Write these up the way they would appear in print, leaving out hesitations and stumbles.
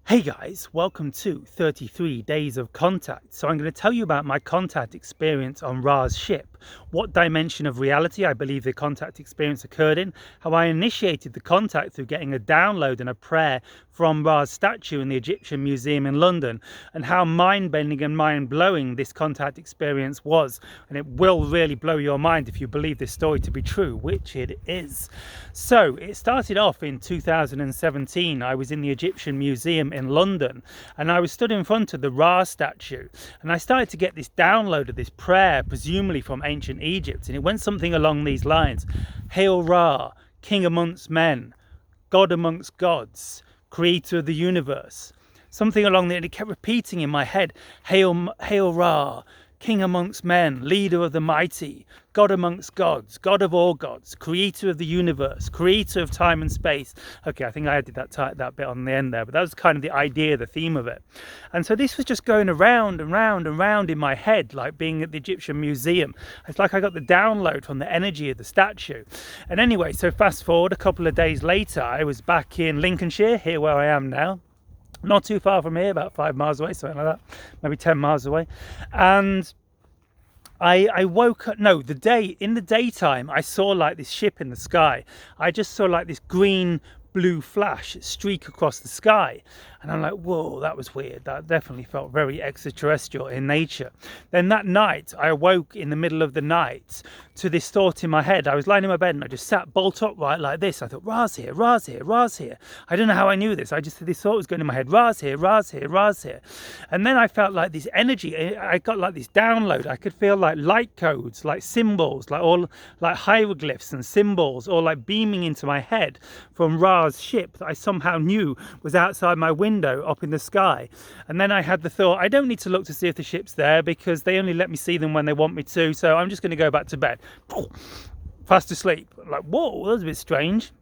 Hey guys, welcome to 33 Days of Contact. So I'm going to tell you about my contact experience on Ra's ship, what dimension of reality I believe the contact experience occurred in, how I initiated the contact through getting a download and a prayer from Ra's statue in the Egyptian Museum in London, and how mind-bending and mind-blowing this contact experience was. And it will really blow your mind if you believe this story to be true, which it is. So it started off in 2017. I was in the Egyptian Museum in London, and I was stood in front of the Ra statue, and I started to get this download of this prayer, presumably from ancient Egypt, and it went something along these lines: Hail Ra, King amongst men, God amongst gods, creator of the universe. Something along there, and it kept repeating in my head: Hail Ra, King amongst men, leader of the mighty, God amongst gods, God of all gods, creator of the universe, creator of time and space. Okay, I think I added that bit on the end there, but that was kind of the idea, the theme of it. And so this was just going around and round and round in my head, like being at the Egyptian Museum. It's like I got the download from the energy of the statue. And anyway, so fast forward a couple of days later, I was back in Lincolnshire, here where I am now. Not too far from here, about 5 miles away, something like that, maybe 10 miles away. And I woke up, no, in the daytime, I saw like this ship in the sky. I just saw like this green blue flash streak across the sky, and I'm like, whoa, that was weird. That definitely felt very extraterrestrial in nature. Then that night I awoke in the middle of the night to this thought in my head. I was lying in my bed and I just sat bolt upright like this. I thought, Ra's here, Ra's here, Ra's here. I don't know how I knew this. I just, this thought was going in my head: Ra's here, Ra's here, Ra's here. And then I felt like this energy. I got like this download. I could feel like light codes, like symbols, like all like hieroglyphs and symbols, all like beaming into my head from Ra's ship that I somehow knew was outside my window up in the sky. And then I had the thought, I don't need to look to see if the ship's there, because they only let me see them when they want me to, so I'm just going to go back to bed. Fast asleep. Like, whoa, that was a bit strange.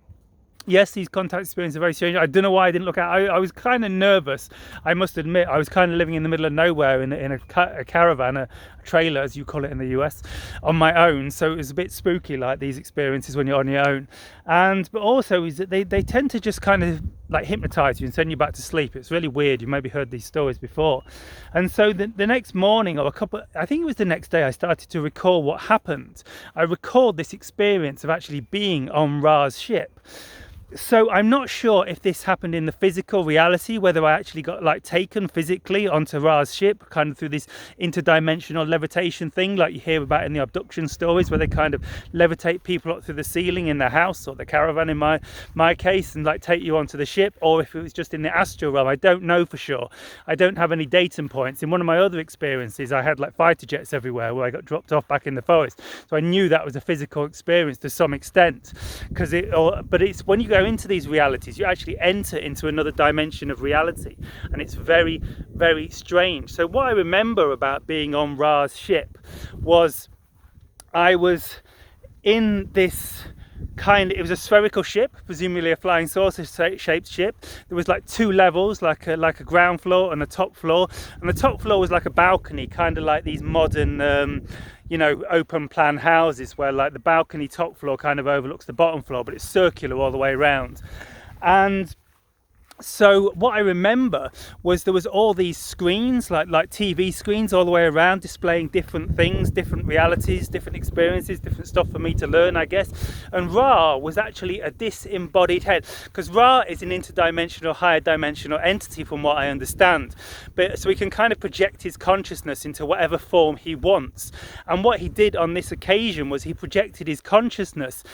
Yes, these contact experiences are very strange. I don't know why I didn't look out. I was kind of nervous, I must admit. I was kind of living in the middle of nowhere in a caravan, a trailer, as you call it in the US, on my own. So it was a bit spooky, like these experiences when you're on your own. But also is that they tend to just kind of like hypnotize you and send you back to sleep. It's really weird. You maybe heard these stories before. And so the next morning, or I think it was the next day, I started to recall what happened. I recalled this experience of actually being on Ra's ship. So I'm not sure if this happened in the physical reality, whether I actually got like taken physically onto Ra's ship, kind of through this interdimensional levitation thing like you hear about in the abduction stories, where they kind of levitate people up through the ceiling in the house or the caravan in my case, and like take you onto the ship, or if it was just in the astral realm. I don't know for sure. I don't have any datum points. In one of my other experiences, I had like fighter jets everywhere where I got dropped off back in the forest, so I knew that was a physical experience to some extent. But it's when you go into these realities, you actually enter into another dimension of reality, and it's very, very strange. So what I remember about being on Ra's ship was I was in this it was a spherical ship, presumably a flying saucer shaped ship. There was like 2 levels, like a ground floor and a top floor, and the top floor was like a balcony, kind of like these modern open plan houses, where like the balcony top floor kind of overlooks the bottom floor, but it's circular all the way around. And so what I remember was there was all these screens, like TV screens all the way around, displaying different things, different realities, different experiences, different stuff for me to learn, I guess. And Ra was actually a disembodied head, because Ra is an interdimensional, higher dimensional entity from what I understand. But so he can kind of project his consciousness into whatever form he wants. And what he did on this occasion was he projected his consciousness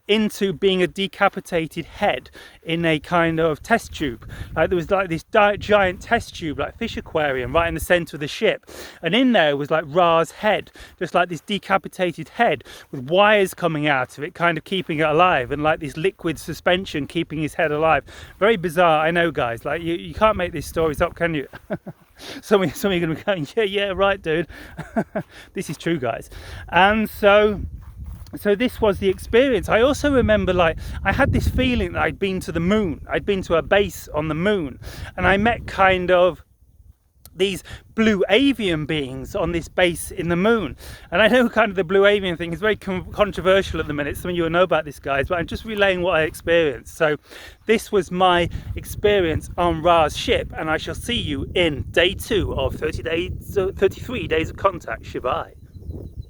into being a decapitated head in a kind of test tube. Like there was like this giant test tube, like fish aquarium, right in the center of the ship, and in there was like Ra's head, just like this decapitated head with wires coming out of it, kind of keeping it alive, and like this liquid suspension keeping his head alive. Very bizarre, I know, guys. Like you can't make these stories up, can you? Some of you are going to be going, yeah, right, dude. This is true, guys. And so this was the experience. I also remember, like, I had this feeling that I'd been to the moon. I'd been to a base on the moon, and I met kind of these blue avian beings on this base in the moon. And I know kind of the blue avian thing is very controversial at the minute. Some of you will know about this, guys, but I'm just relaying what I experienced. So this was my experience on Ra's ship, and I shall see you in day 2 of 33 days of contact. Shavai.